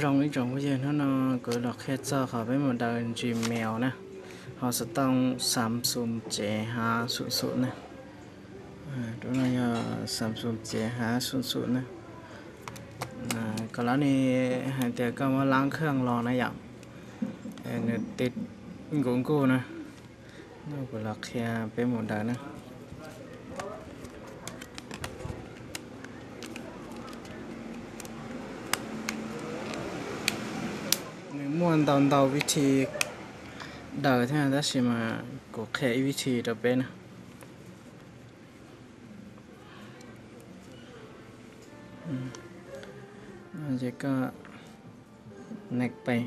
trong cái trong cái gì nó cứ là khét cho họ với một đời Gmail nè họ sẽ tăng Samsung chế hạ sụn sụn nè đó là Samsung chế hạ sụn sụn nè còn lá này hai tiệc có mà láng khang lò này vậy nè tít cũng cô nè nó cứ là khét với một đời nè muốn đầu vị trí đời thế này đó chỉ mà có khẽ vị trí đó bên chỉ có neck bay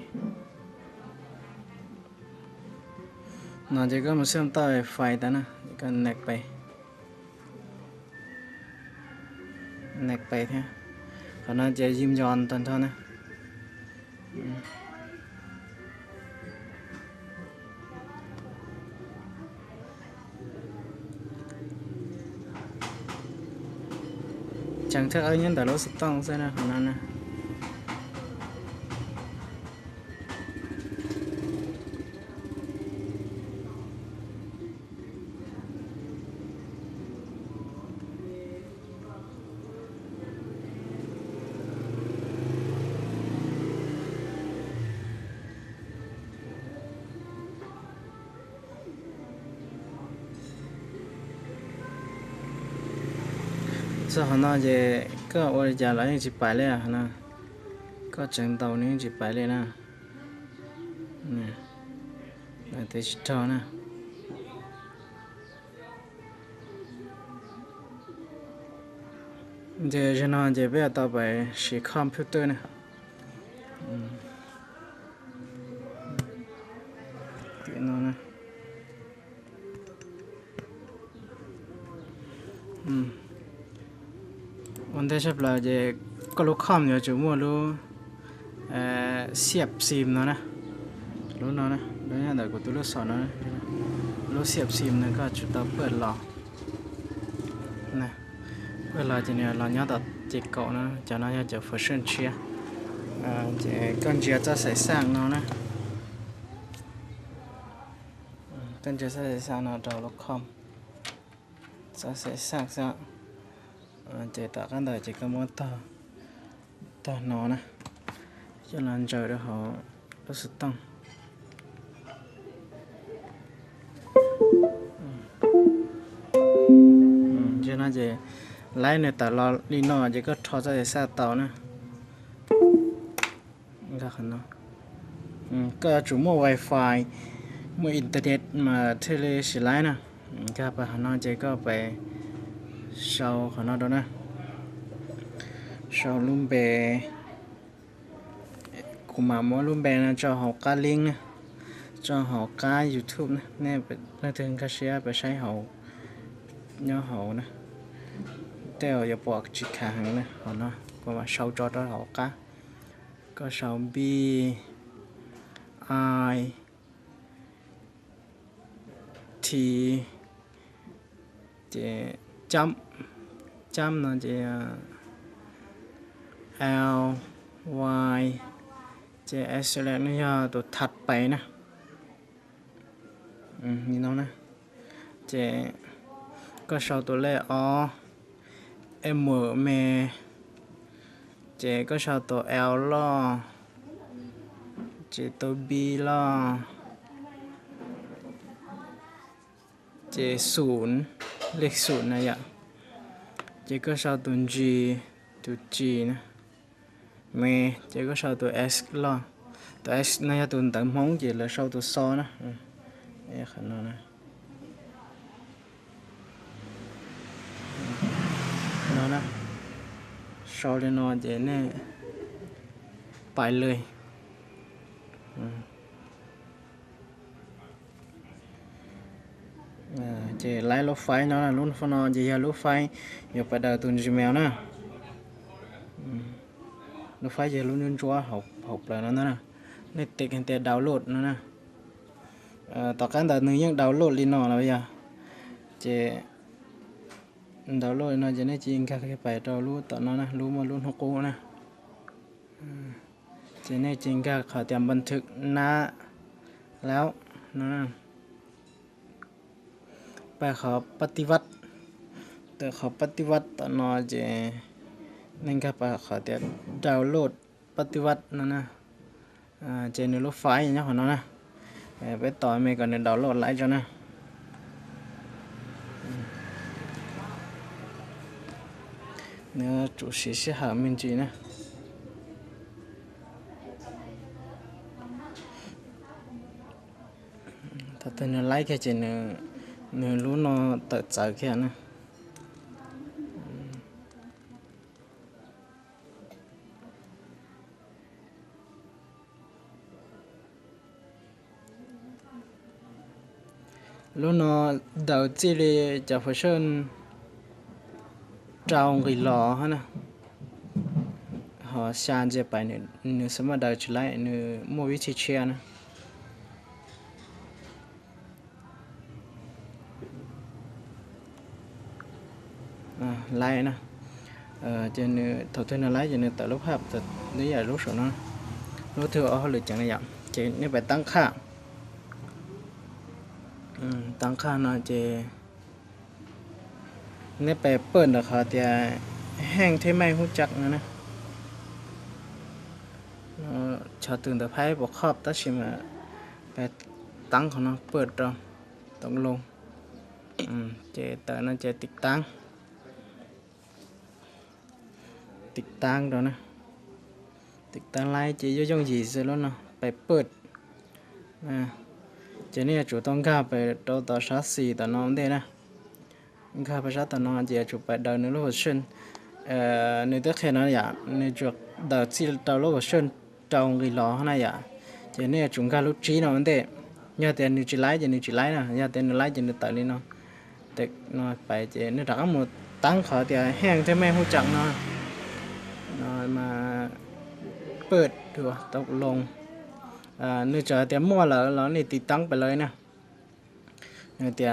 nó chỉ có một xem tay phải đó nè cái neck bay thế còn nó chỉ zoom giòn toàn thôi nè chẳng chắc ai nhân đã lỗ sụt tông xem nào còn nè sao họ nói về có ôi giờ lại chỉ bài lên à nè có trận tàu những chỉ bài lên nè nè là digital nè giờ cho nó giờ bây giờ tàu bài chỉ computer nè cái nó nè vấn đề chấp là về có lúc không nhớ chủ mua lúc xếp sim nó nè lúc nó nè đấy là đời của tôi lúc sọ nó nè lúc xếp sim này có chúng ta ปิดlò nè ปิดlò thì này là nhớ đặt chỉ cậu nó cho nó cho function chia chỉ con chia cho sẽ sang nó nè con chia sẽ sang nó đầu lúc không sẽ sang sang chỉ tạo cái đời chỉ có muốn tờ nó nè cho nên trời đó họ nó sẽ tăng cho nên chỉ lấy này tạo lo đi nó chỉ có cho ra xa tàu nè các anh nó có chủ mua wifi mua internet mà tele chỉ lấy nè các bạn nó chỉ có về sau họ nói đó nè sau luôn bè cùng mà mỗi luôn bè là cho họ cá link nè cho họ cá YouTube nè nè thường cá share phải sai họ nhớ họ nè theo giờ bỏ chỉ khả hàng nè họ nói còn mà sau cho đó họ cá có sau B I T chấm chấm nó chỉ L Y chỉ S là nó giờ tụt thật bảy nè như nó nè chỉ có sau tụi lệ O M mè chỉ có sau tụi L lo chỉ tụi B lo chỉศูนย์เลขศูนย์นะอย่าchỉ có sau tụi G nè mẹ chỉ có sau tụi S lo tụi S này tụi tận móng chỉ là sau tụi so nè đây khả năng nè nó nè sau lên nó chỉ nè bài lời chỉ lấy lỗ phái nó là luôn nó chỉ là lỗ phái nhiều phải đào tuần Gmail nè lỗ phái chỉ luôn luôn chúa học là nó nè nên tiện hiện tại download nó nè tất cả đợt nữa những download lên nó là bây giờ chỉ download nó chỉ nên chỉ các cái bài download tao nó nè luôn mà luôn học cô nè chỉ จะในจริงก็ขอเตรียมบันทึกนะแล้วนะไปขอปฏิวัติแต่ขอปฏิวัติตอนนอเจนั่นก็ไปขอเตรียมดาวน์โหลดปฏิวัตินั่นนะเจในรถไฟอย่างเงี้ยของน้องนะไปต่อเมก่อนในดาวน์โหลดไลฟ์จ้ะนะเนื้อ主席是好面积呢ถ้าเธอเนื้อไลฟ์แค่เจเนื้อรู้นอเติร์ดใจแค่นะรู้นอเดาจีเลยจะพอเชิญtrao người lò ha nè họ san je bài nữa sớm mà đợi trở lại nữa mua vị trí chia nè lại nè cho nên thầu thuê nó lái cho nên tại lúc học thì đấy là lúc số nó lúc thừa họ lựa chọn này vậy chỉ nếu phải tăng khá nó chỉ nếuไปเปิดนะเขาจะแห้งที่ไม่หูจักนะชาวตื่นแต่ไพ่บอกครอบตัดชิมไปตั้งของnóเปิดเราต้องลงเจแต่นั่นเจติดตั้งrồi nèติดตั้งไลน์เจย่อยgì rồi đó nèไปเปิดเจนี่จุดต้องเข้าไปต่อชาร์จสี่ต่อน้องได้นะข้าพเจ้าตอนนั้นจะจุดไปดาวน์โหลดชั่นในตัวแค่นั้นอย่างในจุดดาวที่ดาวน์โหลดชั่นดาวน์กี่ล้อนั่นอย่างจะเนี่ยจุดการลุกชี้เนาะมันเด็ยาแต่นิวจีไลท์จะนิวจีไลท์นะยาแต่นิวไลท์จะนิวตัดเลยเนาะแต่นอนไปจะเนี่ยรักหมดตั้งขอแต่แห้งที่ไม่หูจักเนาะนอนมาเปิดดูตกลงเนื้อจะแต่มั่วแล้วนี่ติดตั้งไปเลยนะเนื้อแต่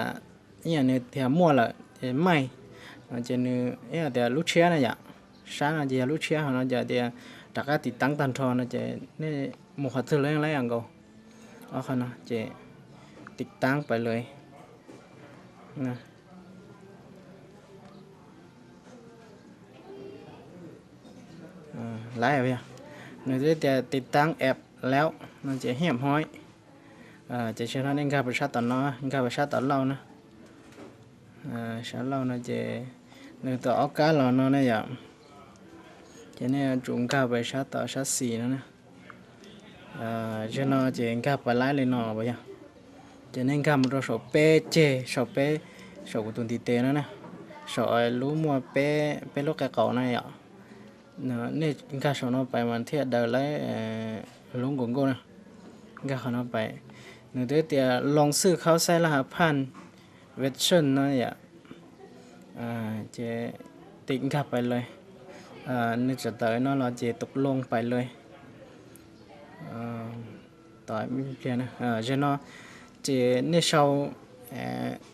เนี่ยเนื้อแต่มั่วแล้วไม่จะเนื้อแต่ลูกเชียนะอย่างsáng là giờ lúc chia nó giờ thì đặt cáiติดตั้งตันทอนนะจะนี่หมวกถือเลยอะไรอย่างเงี้ยอ๋อค่ะนะจะติดตั้งไปเลยนะไล่ไปอ่ะเนี่ยจะติดตั้งแอปแล้วมันจะเหี่ยมห้อยจะใช้ท่านี้การประชาต่อเนาะการประชาต่อเรานะใช้เรานะจะเนี่ยต่อออกการเราเนาะเนี่ยอย่างcho nên chúng ta phải sát tỏ sát xì nữa nè cho nó chỉ chúng ta phải lái lên nó bây giờ cho nên cả một số pe chê số của tuần tê nữa nè số lúa mua pe lúc cái cậu này ạ nên chúng ta số nó phải mà thiệt đời lấy lúa của cô nè chúng ta nó phải nữa thế thì lòng sư khảo sai làพันเวชชั่นนะอย่าจะติดกับไปเลยนึกจะเตยเราจะตกลงไปเลยต่อไม่เพียงนะจะเนาะจะเนี่ยชาว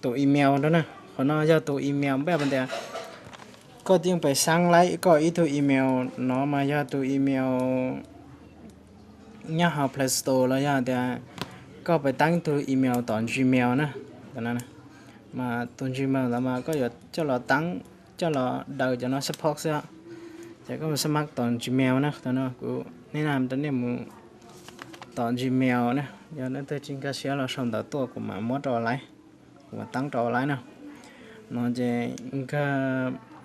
ตัวอีเมลแล้วนะเขาเนาะจะตัวอีเมลแบบนั้นแต่ก็ต้องไปสร้างไลน์ก็อีตัวอีเมลเนาะมาจะตัวอีเมลเนี่ยหา Play Store แล้วจะแต่ก็ไปตั้งตัวอีเมลตอน Gmail นะตอนนั้นนะมาตัว Gmail แล้วมาก็จะเราตั้งจะเราเดาจะเนาะ support ซะจะก็มาสมัครตอน Gmail นะตอนนั้นกูแนะนำตอนนี้มึงตอน Gmail นะgiờ nó tới chính cái xe là xong đầu tua của mà mót trò lái của tăng trò lái nào nóจะcái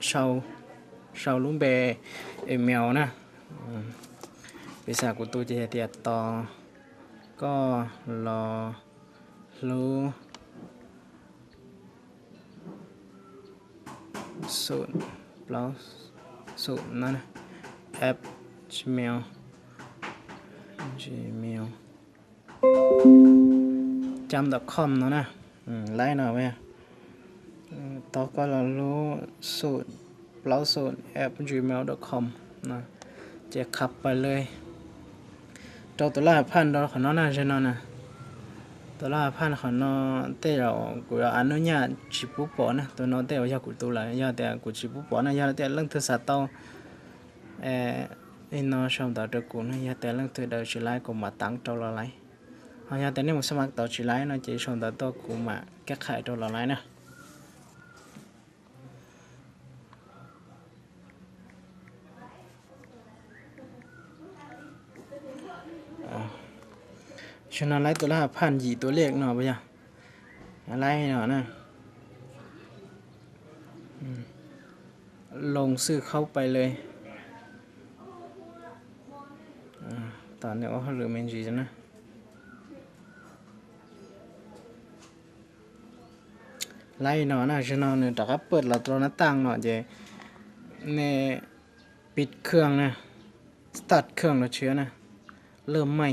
sau lúc về email nè bây giờ của tôiจะติดต่อก็รอรู้สูตรเปล่าสูตรนั่นแอป Gmail com เนาะนะไล่หน่อยไหมต่อก็เรารู้สูตรเปล่าสูตรแอป gmail.com นะจะขับไปเลยตัวละพันดอลของน้องน่าใช่น้องนะตัวละพันของน้องแต่เรากูอนุญาตจิบุปอนะตัวน้องแต่ว่าอยากกูตัวละอยากแต่กูจิบุปอนะอยากแต่เรื่องโทรศัพท์ต่อ nó xong đó được cũng hay tại lần từ đầu chỉ lái cũng mà tăng trâu là lái họ tại nếu một smart tàu chỉ lái nó chỉ xong đó tôi cũng mà các hại trâu là lái nè cho nó láiตัวละพันยี่ตัวเลขเนาะไปจ้ะไล่เนาะนะลงซื้อเข้าไปเลยตอนนี้ว่าเขาเหลือเมนจีจ้ะนะไล่เนาะนะชนอเนี่ยแต่ก็เปิดเราตัวหน้าต่างเนาะเจเนี่ยปิดเครื่องนะสตาร์ทเครื่องเราเชื้อนะเริ่มไหม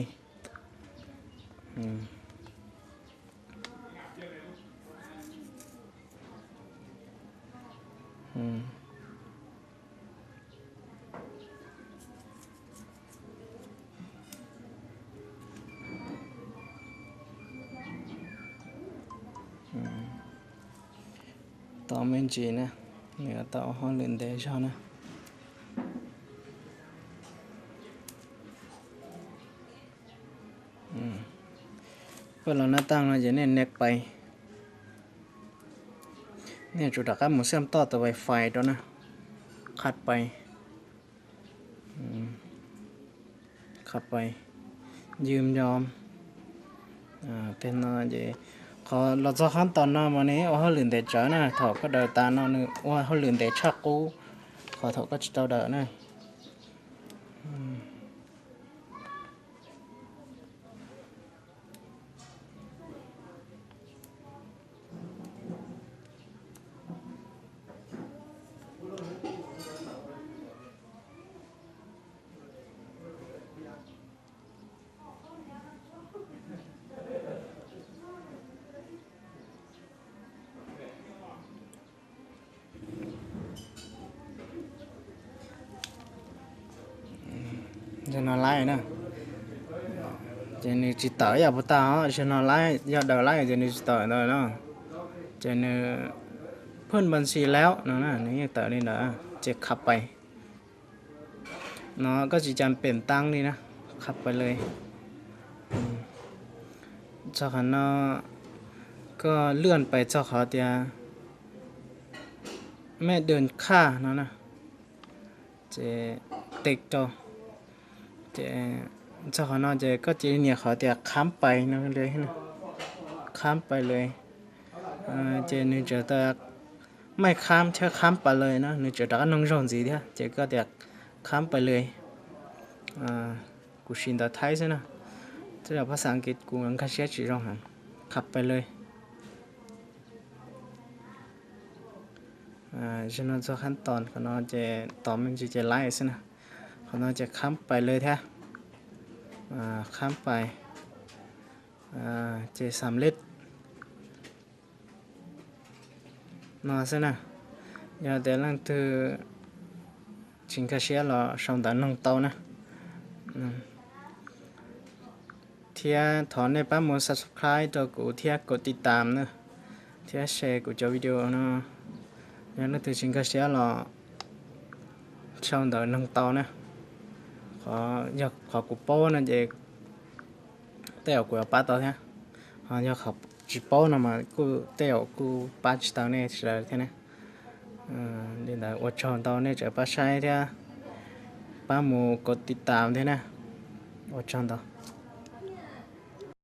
ต่อเมนจีนะเนี่ยต่อห้องเล่นเดชนะเปิดเราหน้าต่างเราจะเนี่ยเน็กไปเนี่ยจุดดักก็หมุนเชื่อมต่อตัว Wi-Fi ตัวนะขัดไปขัดไปยืมยอมเป็นน่าจะเขาเราจะขั้นตอนนั้นวันนี้ว่าเขาลืมแต่เจอนะถอดก็เดินตาเนาะนึกว่าเขาลืมแต่ชักกูขอถอดก็จะเดินนะcho nó lái nữa cho nên chỉ tới giờ bắt tao cho nó lái giờ đầu lái cho nên chỉ tới rồi đó cho nên เพิ่นบัญชีแล้วเนาะนี่ต่อนี่นะจะขับไปเนาะก็จะจำเป็นตั้งนี่นะขับไปเลยเจ้าขันเนาะก็เลื่อนไปเจ้าเขาเตียแม่เดินข้าเนาะนะจะติดต่อจะเจ้าขันเนาะจะก็จะเนี่ยเขาเตียข้ามไปเนาะเลยนะข้ามไปเลยจะนึกจะแต่ไม่ข้ามแค่ข้ามไปเลยนะนึกจะดักน้องรองจีเดียจะก็เดียข้ามไปเลยกูชินแต่ไทยใช่นะจะภาษาอังกฤษกูมันก็เชื่อจีรองหันขับไปเลยฉะนั้นจะขั้นตอนเขาเนาะจะต่อมันจะไล่ใช่นะเขาเนาะจะข้ามไปเลยแท้ข้ามไปจะสำเร็จนอใช่นะอย่าแต่ลังถือชิงกาเชียรอช่องด่านน้องเตานะเทียถอนในปั๊มมือ subscribe ตัวกูเทียกดติดตามนะเทียแชร์กูจะวิดีโอนะอย่าลังถือชิงกาเชียรอช่องด่านน้องเตานะอยากขอกูโป้นะเจแต่กูเอาป้าต่อแท้อยากขอจีโป้นะมากูแต่กูป้าจีตาเนี่ยเฉยแค่นั้นเดี๋ยวว่าช่องตอนนี้จะป้าใช้เท่าป้าหมูกดติดตามเท่านะว่าช่องต่อ